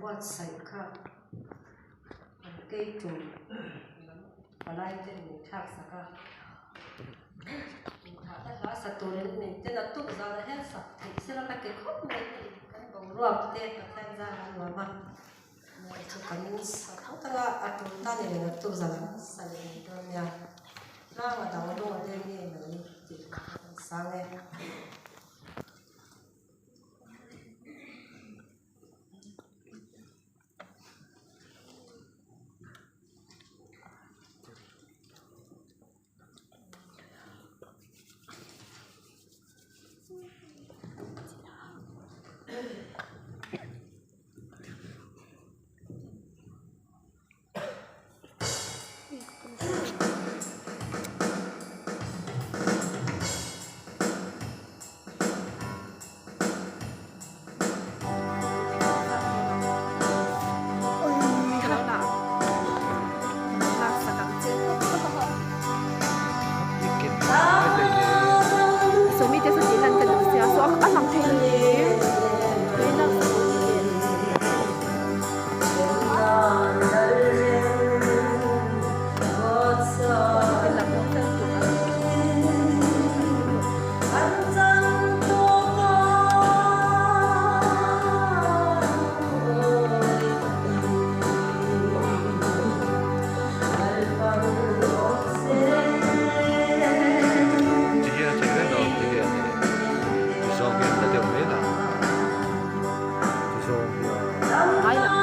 what cycle cây trùng và lại tên mình thác saka thác đó sát tụi mình tên là tụi ra là hết sạch thì sẽ là cái khúc này cái bông ruột tên là thay ra là nuôi mà cho cái mình không ta là ăn tụi ta này là tụi ra là sai rồi nha ra mà đào đồ ở đây này thì sáng này Hãy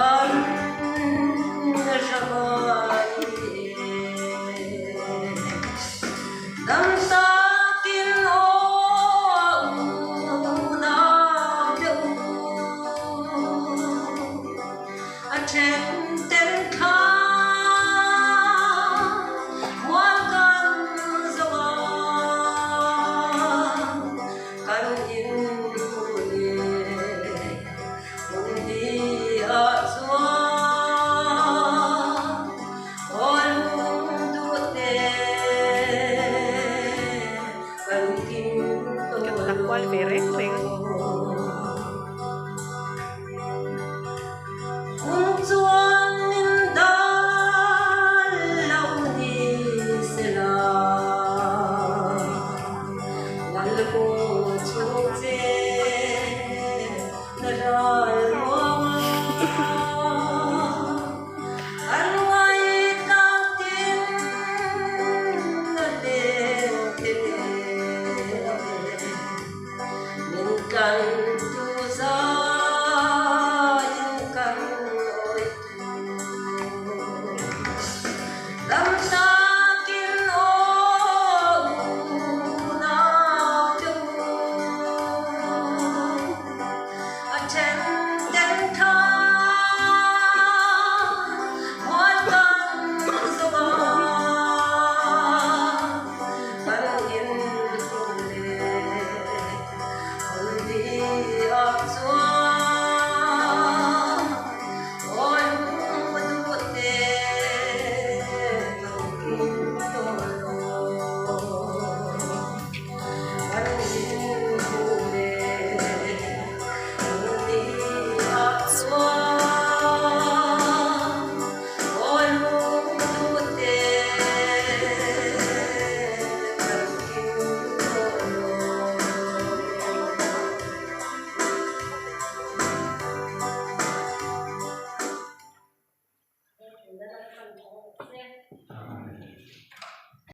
subscribe So